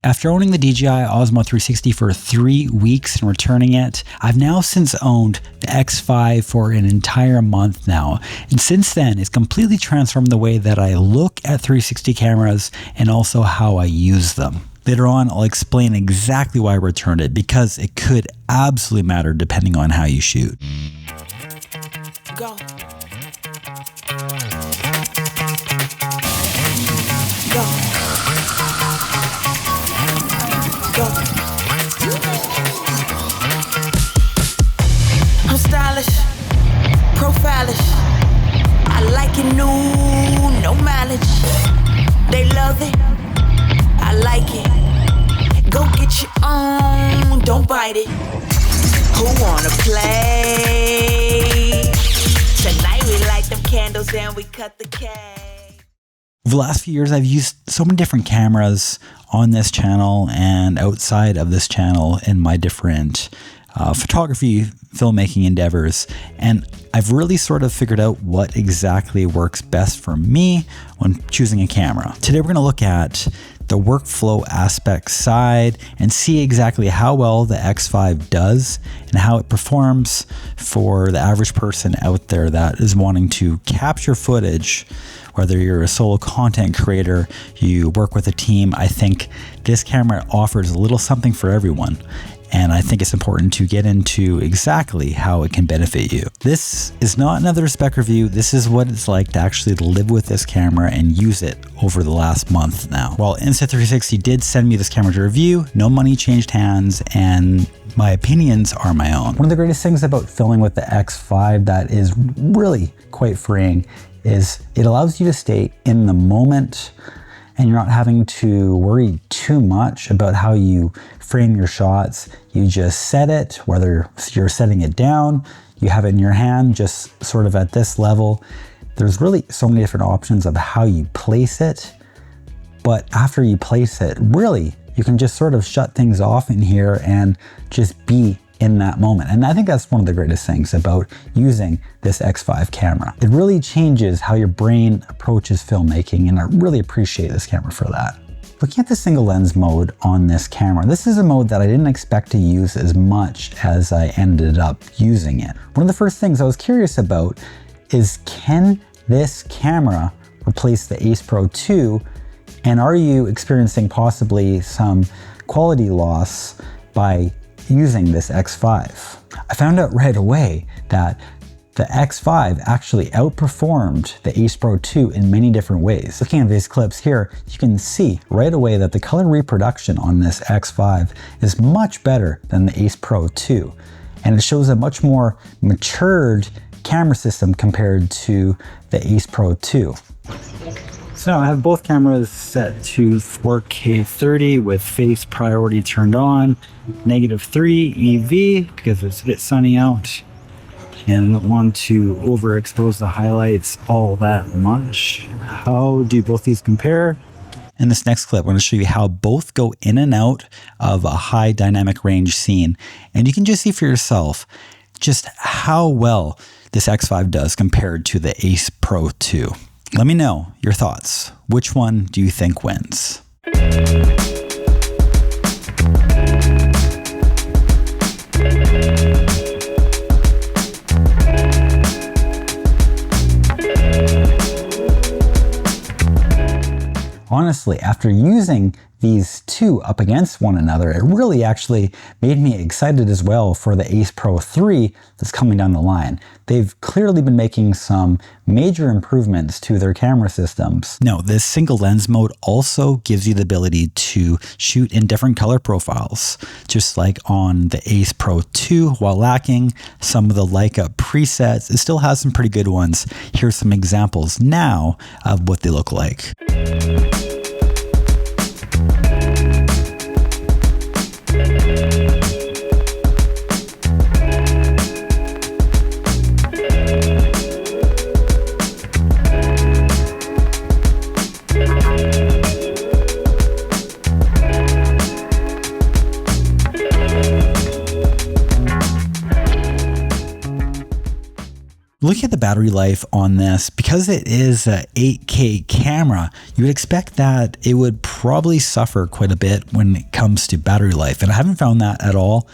After owning the DJI Osmo 360 for 3 weeks and returning it, I've now since owned the X5 for an entire month now. And since then, it's completely transformed the way that I look at 360 cameras and also how I use them. Later on, I'll explain exactly why I returned it, because it could absolutely matter depending on how you shoot. Go. Go. I'm stylish, profilish. I like it new, no mileage. They love it, I like it. Go get your own, don't bite it. Who wanna play? Tonight we light them candles and we cut the cake. Over the last few years, I've used so many different cameras on this channel and outside of this channel in my different photography, filmmaking endeavors. And I've really sort of figured out what exactly works best for me when choosing a camera. Today, we're going to look at the workflow aspect side and see exactly how well the X5 does and how it performs for the average person out there that is wanting to capture footage. Whether you're a solo content creator, you work with a team, I think this camera offers a little something for everyone. And I think it's important to get into exactly how it can benefit you. This is not another spec review. This is what it's like to actually live with this camera and use it over the last month now. While Insta360 did send me this camera to review, no money changed hands and my opinions are my own. One of the greatest things about filming with the X5 that is really quite freeing is it allows you to stay in the moment and you're not having to worry too much about how you frame your shots. You just set it, whether you're setting it down, you have it in your hand, just sort of at this level. There's really so many different options of how you place it. But after you place it, really, you can just sort of shut things off in here and just be in that moment. And I think that's one of the greatest things about using this X5 camera. It really changes how your brain approaches filmmaking, and I really appreciate this camera for that. Looking at the single lens mode on this camera, this is a mode that I didn't expect to use as much as I ended up using it. One of the first things I was curious about is, can this camera replace the Ace Pro 2? And are you experiencing possibly some quality loss by using this X5? I found out right away that the X5 actually outperformed the Ace Pro 2 in many different ways. Looking at these clips here, you can see right away that the color reproduction on this X5 is much better than the Ace Pro 2. And it shows a much more matured camera system compared to the Ace Pro 2. So I have both cameras set to 4K 30 with face priority turned on, -3 EV because it's a bit sunny out and I don't want to overexpose the highlights all that much. How do both these compare? In this next clip, I'm going to show you how both go in and out of a high dynamic range scene. And you can just see for yourself just how well this X5 does compared to the Ace Pro 2. Let me know your thoughts. Which one do you think wins? Honestly, after using these two up against one another, it really actually made me excited as well for the Ace Pro 3 that's coming down the line. They've clearly been making some major improvements to their camera systems. Now, this single lens mode also gives you the ability to shoot in different color profiles, just like on the Ace Pro 2, while lacking some of the Leica presets. It still has some pretty good ones. Here's some examples now of what they look like. Looking at the battery life on this, because it is a 8K camera, you would expect that it would probably suffer quite a bit when it comes to battery life. And I haven't found that at all.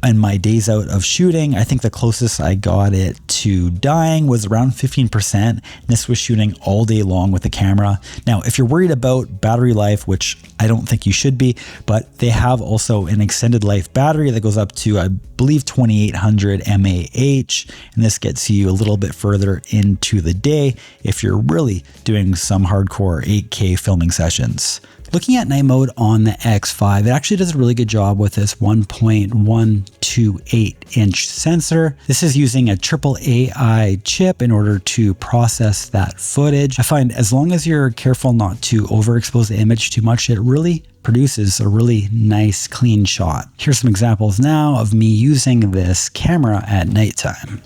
In my days out of shooting, I think the closest I got it to dying was around 15%. This was shooting all day long with the camera. Now, if you're worried about battery life, which I don't think you should be, but they have also an extended life battery that goes up to, I believe, 2800 mAh, and this gets you a little bit further into the day if you're really doing some hardcore 8K filming sessions. Looking at night mode on the X5, it actually does a really good job with this 1.128 inch sensor. This is using a triple AI chip in order to process that footage. I find as long as you're careful not to overexpose the image too much, it really produces a really nice clean shot. Here's some examples now of me using this camera at nighttime.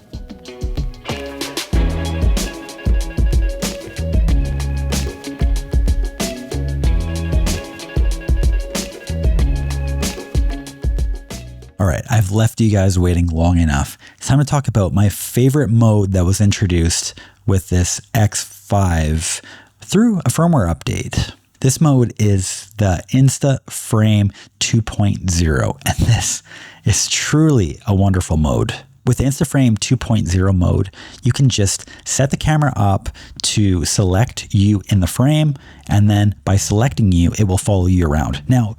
All right, I've left you guys waiting long enough. It's time to talk about my favorite mode that was introduced with this X5 through a firmware update. This mode is the Insta Frame 2.0, and this is truly a wonderful mode. With the Insta Frame 2.0 mode, you can just set the camera up to select you in the frame, and then by selecting you, it will follow you around. Now,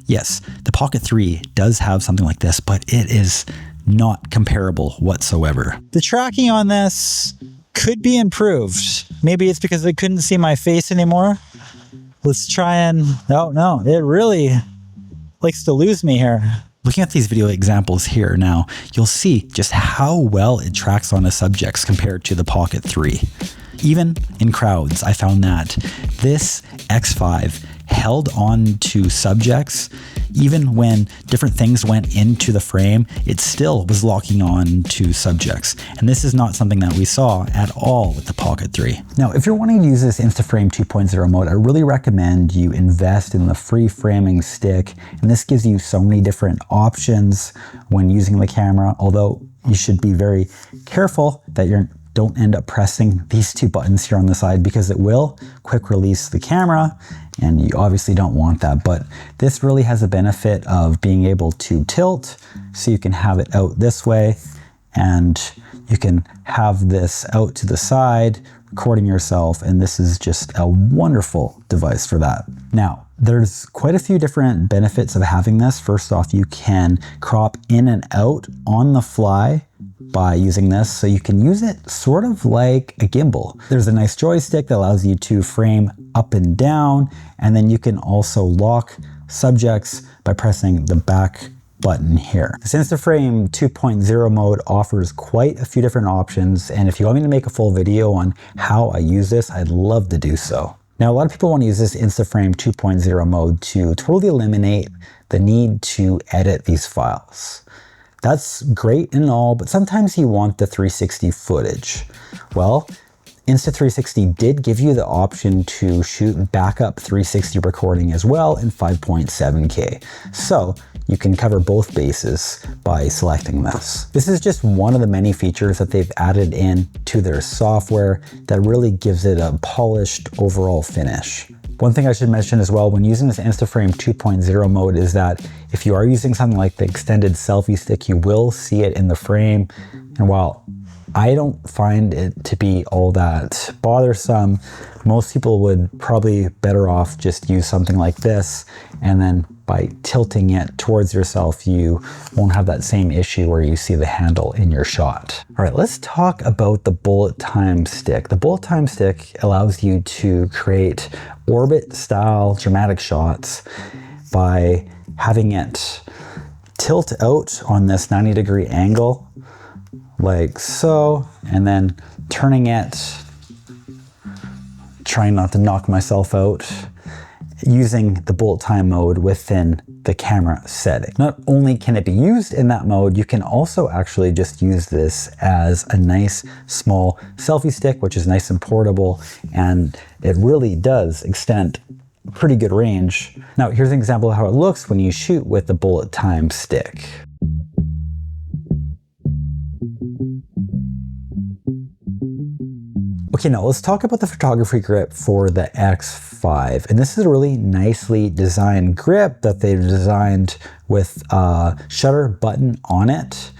yes, the Pocket 3 does have something like this, but it is not comparable whatsoever. The tracking on this could be improved. Maybe it's because they couldn't see my face anymore. Let's try and, no, it really likes to lose me here. Looking at these video examples here now, you'll see just how well it tracks on the subjects compared to the Pocket 3. Even in crowds, I found that this X5 held on to subjects. Even when different things went into the frame, it still was locking on to subjects. And this is not something that we saw at all with the Pocket 3. Now, if you're wanting to use this Insta Frame 2.0 mode, I really recommend you invest in the FreeFraming stick. And this gives you so many different options when using the camera, although you should be very careful that you don't end up pressing these two buttons here on the side, because it will quick release the camera, and you obviously don't want that. But this really has the benefit of being able to tilt, so you can have it out this way, and you can have this out to the side, recording yourself, and this is just a wonderful device for that. Now, there's quite a few different benefits of having this. First off, you can crop in and out on the fly by using this, so you can use it sort of like a gimbal. There's a nice joystick that allows you to frame up and down, and then you can also lock subjects by pressing the back button here. This Insta Frame 2.0 mode offers quite a few different options, and if you want me to make a full video on how I use this, I'd love to do so. Now, a lot of people want to use this Insta Frame 2.0 mode to totally eliminate the need to edit these files. That's great and all, but sometimes you want the 360 footage. Well, Insta360 did give you the option to shoot backup 360 recording as well in 5.7K. So you can cover both bases by selecting this. This is just one of the many features that they've added in to their software that really gives it a polished overall finish. One thing I should mention as well when using this Insta Frame 2.0 mode is that if you are using something like the extended selfie stick, you will see it in the frame. And while I don't find it to be all that bothersome, most people would probably better off just use something like this, and then by tilting it towards yourself, you won't have that same issue where you see the handle in your shot. All right, let's talk about the bullet time stick. The bullet time stick allows you to create orbit style dramatic shots by having it tilt out on this 90-degree angle like so, and then turning it, trying not to knock myself out, using the bullet time mode within the camera setting. Not only can it be used in that mode, you can also actually just use this as a nice small selfie stick, which is nice and portable, and it really does extend pretty good range. Now, here's an example of how it looks when you shoot with the bullet time stick. Okay, now let's talk about the photography grip for the X5. And this is a really nicely designed grip that they've designed with a shutter button on it.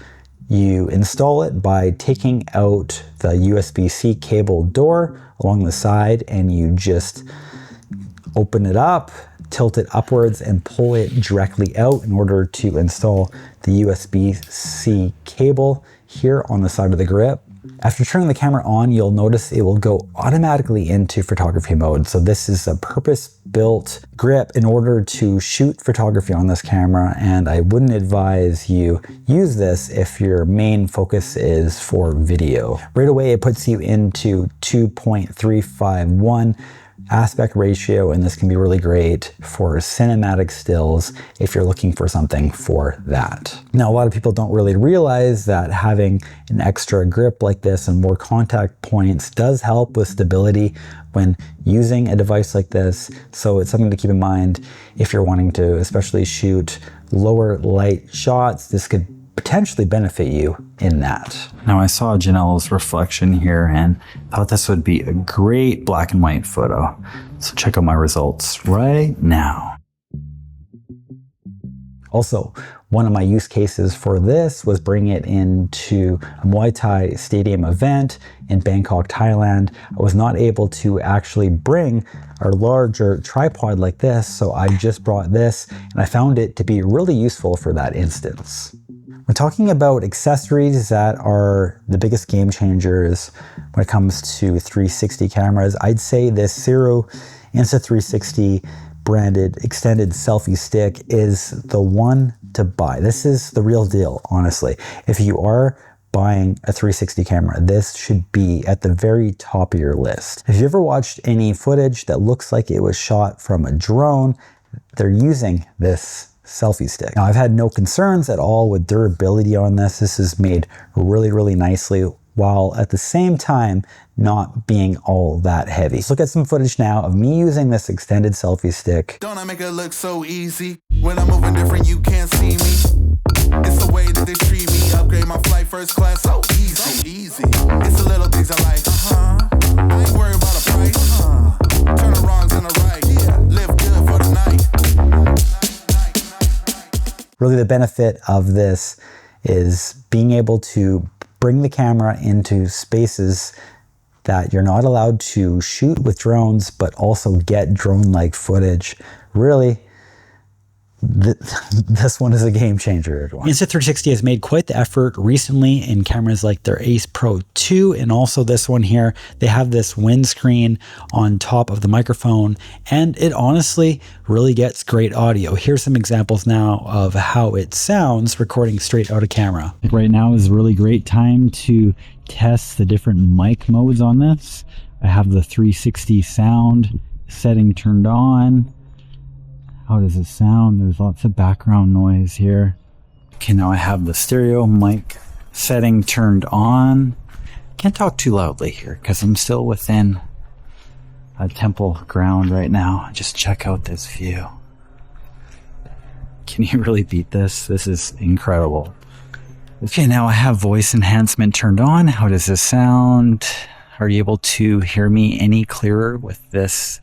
You install it by taking out the USB-C cable door along the side, and you just open it up, tilt it upwards, and pull it directly out in order to install the USB-C cable here on the side of the grip. After turning the camera on, you'll notice it will go automatically into photography mode. So this is a purpose-built grip in order to shoot photography on this camera, and I wouldn't advise you use this if your main focus is for video. Right away, it puts you into 2.351 aspect ratio, and this can be really great for cinematic stills if you're looking for something for that. Now, a lot of people don't really realize that having an extra grip like this and more contact points does help with stability when using a device like this. So it's something to keep in mind if you're wanting to especially shoot lower light shots. This could potentially benefit you in that. Now, I saw Janelle's reflection here and thought this would be a great black and white photo. So check out my results right now. Also, one of my use cases for this was bringing it into a Muay Thai stadium event in Bangkok, Thailand. I was not able to actually bring a larger tripod like this, so I just brought this, and I found it to be really useful for that instance. When talking about accessories that are the biggest game changers when it comes to 360 cameras, I'd say this Zero Insta360 branded extended selfie stick is the one to buy. This is the real deal, honestly. If you are buying a 360 camera, this should be at the very top of your list. If you ever watched any footage that looks like it was shot from a drone, they're using this selfie stick. Now, I've had no concerns at all with durability on this. This is made really, really nicely, while at the same time not being all that heavy. Let's look at some footage now of me using this extended selfie stick. Don't I make it look so easy? When I'm moving different, you can't see me. It's the way that they treat me. Upgrade my flight first class, so easy, so easy. It's the little things I like. I ain't worried about a price. Turn the wrongs and the right. Yeah, live good for the night. Really, the benefit of this is being able to bring the camera into spaces that you're not allowed to shoot with drones, but also get drone-like footage. Really, this one is a game changer. Insta360 has made quite the effort recently in cameras like their Ace Pro 2 and also this one here. They have this windscreen on top of the microphone, and it honestly really gets great audio. Here's some examples now of how it sounds recording straight out of camera. Right now is a really great time to test the different mic modes on this. I have the 360 sound setting turned on. How does it sound? There's lots of background noise here. Okay, now I have the stereo mic setting turned on. Can't talk too loudly here because I'm still within a temple ground right now. Just check out this view. Can you really beat this? This is incredible. Okay, now I have voice enhancement turned on. How does this sound? Are you able to hear me any clearer with this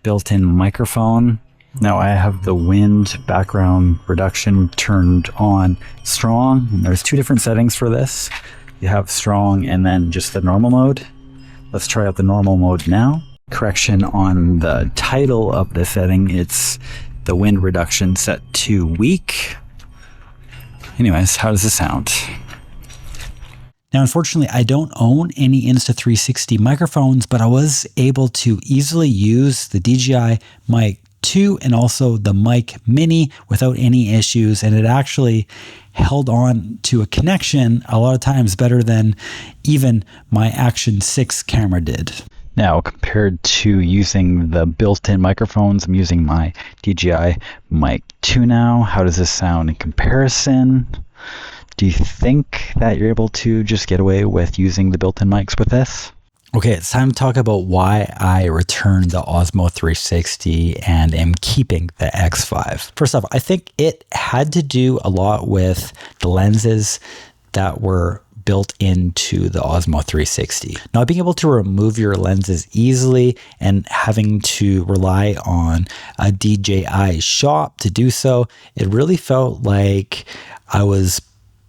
built-in microphone? Now I have the wind background reduction turned on strong. And there's two different settings for this. You have strong and then just the normal mode. Let's try out the normal mode now. Correction on the title of the setting. It's the wind reduction set to weak. Anyways, how does it sound? Now, unfortunately, I don't own any Insta360 microphones, but I was able to easily use the DJI Mic 2 and also the Mic Mini without any issues, and it actually held on to a connection a lot of times better than even my Action 6 camera did. Now, compared to using the built-in microphones, I'm using my DJI Mic 2 now. How does this sound in comparison? Do you think that you're able to just get away with using the built-in mics with this? Okay, it's time to talk about why I returned the Osmo 360 and am keeping the X5. First off, I think it had to do a lot with the lenses that were built into the Osmo 360. Not being able to remove your lenses easily and having to rely on a DJI shop to do so, it really felt like I was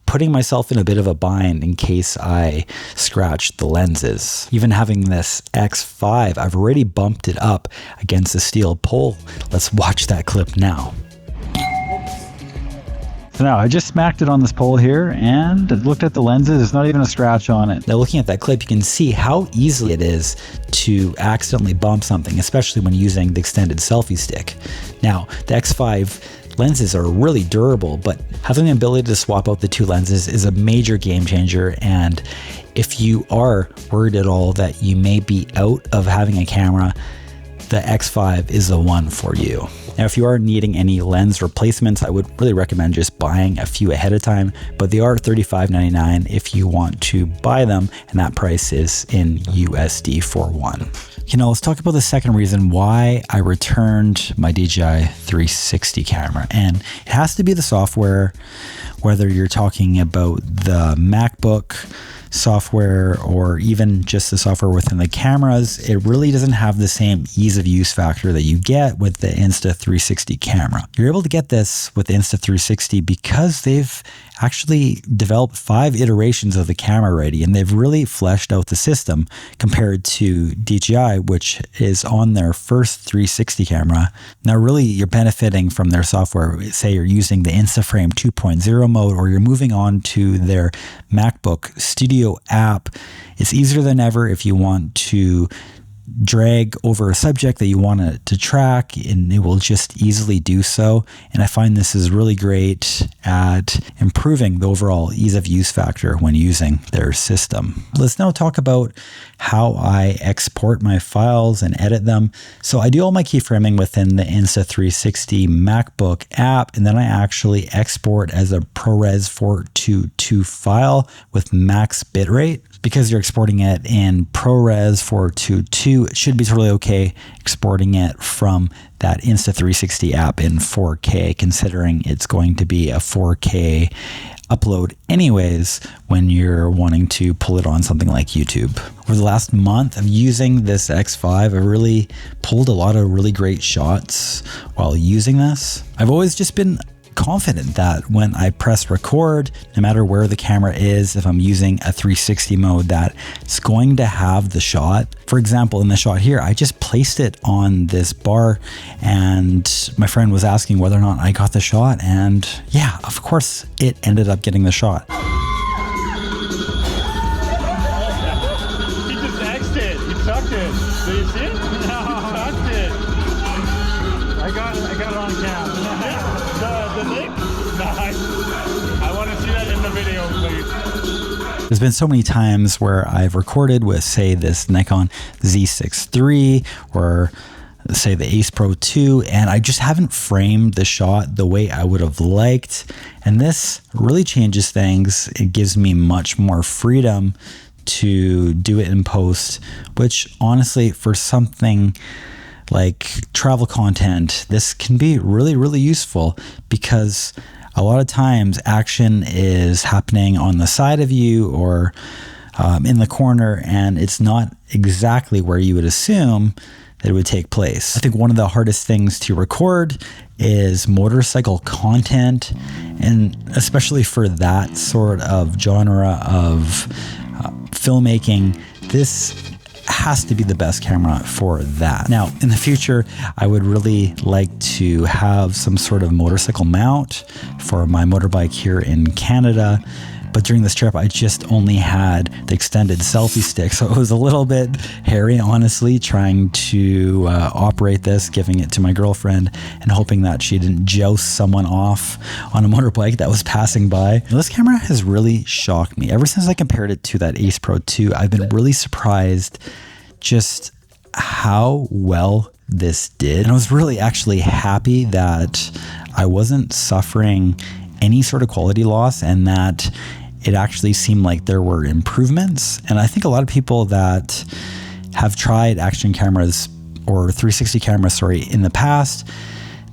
putting myself in a bit of a bind in case I scratched the lenses. Even having this X5, I've already bumped it up against a steel pole. Let's watch that clip now. So now I just smacked it on this pole here and looked at the lenses. There's not even a scratch on it. Now looking at that clip, you can see how easy it is to accidentally bump something, especially when using the extended selfie stick. Now the X5 lenses are really durable, but having the ability to swap out the two lenses is a major game changer. And if you are worried at all that you may be out of having a camera, the X5 is the one for you. Now, if you are needing any lens replacements, I would really recommend just buying a few ahead of time, but they are $35.99 if you want to buy them, and that price is in USD for one. You know, let's talk about the second reason why I returned my DJI 360 camera, and it has to be the software, whether you're talking about the MacBook software or even just the software within the cameras. It really doesn't have the same ease of use factor that you get with the Insta360 camera. You're able to get this with the Insta360 because they've actually developed 5 iterations of the camera already, and they've really fleshed out the system compared to DJI, which is on their first 360 camera. Now really you're benefiting from their software. Say you're using the Insta Frame 2.0 mode, or you're moving on to their MacBook Studio app. It's easier than ever if you want to drag over a subject that you want to track, and it will just easily do so. And I find this is really great at improving the overall ease of use factor when using their system. Let's now talk about how I export my files and edit them. So I do all my keyframing within the Insta360 MacBook app, and then I actually export as a ProRes 422 file with max bitrate. Because you're exporting it in ProRes 422, it should be totally okay exporting it from that Insta360 app in 4K, considering it's going to be a 4K upload anyways when you're wanting to pull it on something like YouTube. Over the last month of using this X5, I really pulled a lot of really great shots while using this. I've always just been confident that when I press record, no matter where the camera is, if I'm using a 360 mode, that it's going to have the shot. For example, in the shot here, I just placed it on this bar, and my friend was asking whether or not I got the shot, and yeah, of course it ended up getting the shot. He just X'd it. He tucked it. Do you see it? No, he tucked it. I got it on cam. The thing? Nice. I want to see that in the video, please. There's been so many times where I've recorded with, say, this Nikon Z6 III or say the Ace Pro 2, and I just haven't framed the shot the way I would have liked. And this really changes things. It gives me much more freedom to do it in post, which honestly, for something like travel content, this can be really, really useful, because a lot of times action is happening on the side of you or in the corner, and it's not exactly where you would assume that it would take place. I think one of the hardest things to record is motorcycle content, and especially for that sort of genre of filmmaking, this has to be the best camera for that. Now, in the future, I would really like to have some sort of motorcycle mount for my motorbike here in Canada. But during this trip, I just only had the extended selfie stick. So it was a little bit hairy, honestly, trying to operate this, giving it to my girlfriend and hoping that she didn't joust someone off on a motorbike that was passing by. Now, this camera has really shocked me. Ever since I compared it to that Ace Pro 2, I've been really surprised just how well this did. And I was really actually happy that I wasn't suffering any sort of quality loss, and that it actually seemed like there were improvements. And I think a lot of people that have tried action cameras or 360 cameras, in the past,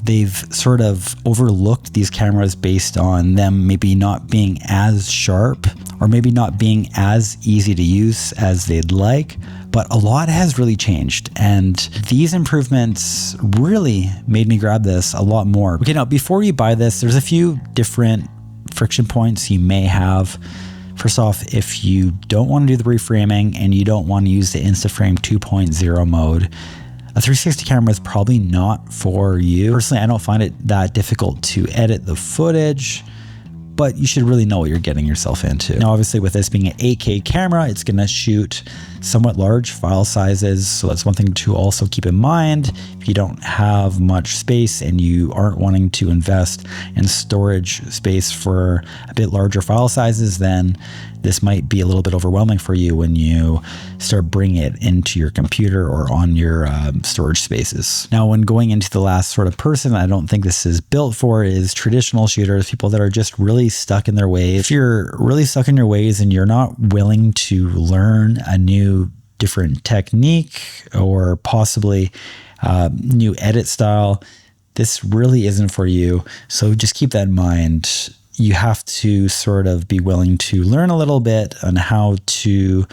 they've sort of overlooked these cameras based on them maybe not being as sharp or maybe not being as easy to use as they'd like. But a lot has really changed, and these improvements really made me grab this a lot more. Okay, now before you buy this, there's a few different friction points you may have. First off, if you don't want to do the reframing and you don't want to use the Insta Frame 2.0 mode, a 360 camera is probably not for you. Personally, I don't find it that difficult to edit the footage, but you should really know what you're getting yourself into. Now, obviously with this being an 8K camera, it's gonna shoot somewhat large file sizes. So that's one thing to also keep in mind. If you don't have much space and you aren't wanting to invest in storage space for a bit larger file sizes, then this might be a little bit overwhelming for you when you start bringing it into your computer or on your storage spaces. Now, when going into the last sort of person I don't think this is built for is traditional shooters, people that are just really stuck in their ways. If you're really stuck in your ways and you're not willing to learn a new different technique or possibly new edit style, this really isn't for you. So just keep that in mind. You have to sort of be willing to learn a little bit on how to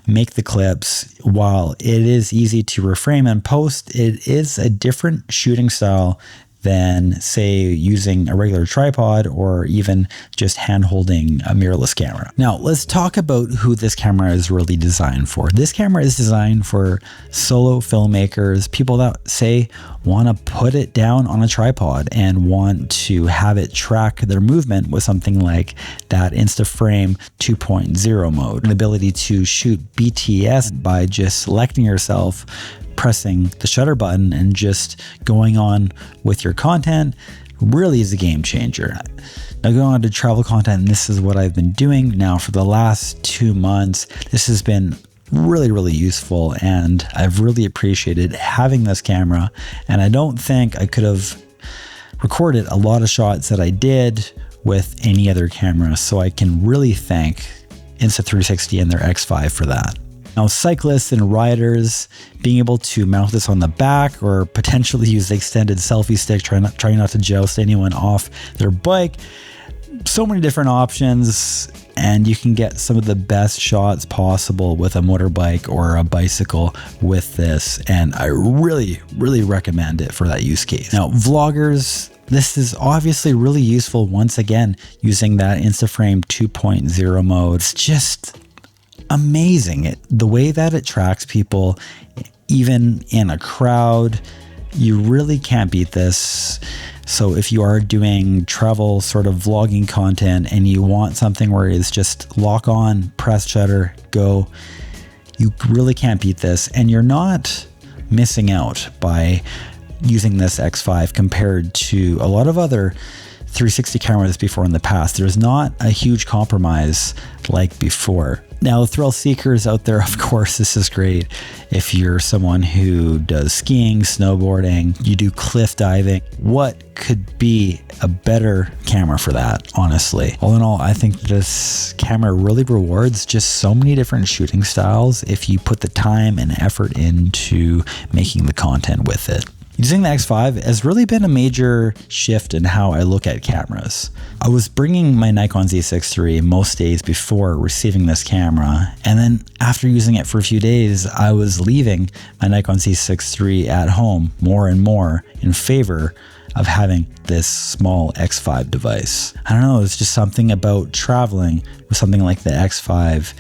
make the clips. While it is easy to reframe and post, it is a different shooting style than, say, using a regular tripod or even just hand holding a mirrorless camera. Now, let's talk about who this camera is really designed for. This camera is designed for solo filmmakers, people that, say, want to put it down on a tripod and want to have it track their movement with something like that Insta Frame 2.0 mode. An ability to shoot BTS by just selecting yourself, pressing the shutter button, and just going on with your content really is a game changer. Now, going on to travel content, and this is what I've been doing now for the last 2 months. This has been really useful, and I've really appreciated having this camera, and I don't think I could have recorded a lot of shots that I did with any other camera, so I can really thank Insta360 and their X5 for that. Now, cyclists and riders being able to mount this on the back or potentially use the extended selfie stick, trying not to joust anyone off their bike. So many different options, and you can get some of the best shots possible with a motorbike or a bicycle with this, and I really recommend it for that use case. Now, vloggers, this is obviously really useful once again using that Insta Frame 2.0 mode. It's just amazing. The way that it tracks people, even in a crowd, you really can't beat this. So if you are doing travel sort of vlogging content and you want something where it's just lock on, press shutter, go, you really can't beat this. And you're not missing out by using this X5 compared to a lot of other 360 cameras before in the past. There's not a huge compromise like before. Now, thrill seekers out there, of course, this is great. If you're someone who does skiing, snowboarding, you do cliff diving, what could be a better camera for that, honestly? All in all, I think this camera really rewards just so many different shooting styles if you put the time and effort into making the content with it. Using the X5 has really been a major shift in how I look at cameras. I was bringing my Nikon Z6 III most days before receiving this camera, and then after using it for a few days, I was leaving my Nikon Z6 III at home more and more in favor of having this small X5 device. I don't know, it's just something about traveling with something like the X5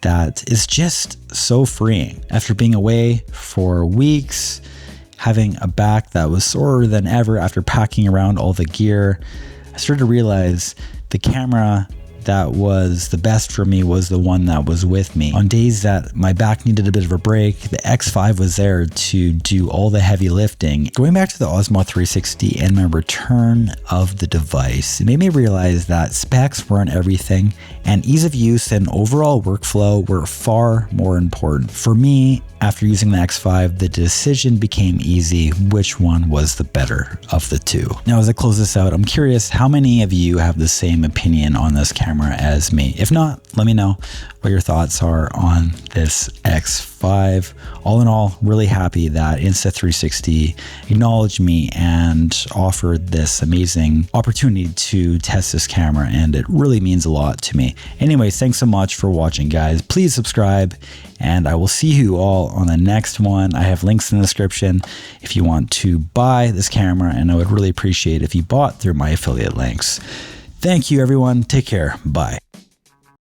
that is just so freeing. After being away for weeks, having a back that was sorer than ever after packing around all the gear, I started to realize the camera that was the best for me was the one that was with me. On days that my back needed a bit of a break, the X5 was there to do all the heavy lifting. Going back to the Osmo 360 and my return of the device, it made me realize that specs weren't everything, and ease of use and overall workflow were far more important. For me, after using the X5, the decision became easy which one was the better of the two. Now, as I close this out, I'm curious how many of you have the same opinion on this camera. camera as me. If not, let me know what your thoughts are on this X5. All in all, really happy that Insta360 acknowledged me and offered this amazing opportunity to test this camera, and it really means a lot to me. Anyways, thanks so much for watching, guys. Please subscribe, and I will see you all on the next one. I have links in the description if you want to buy this camera, and I would really appreciate if you bought through my affiliate links. Thank you, everyone. Take care. Bye.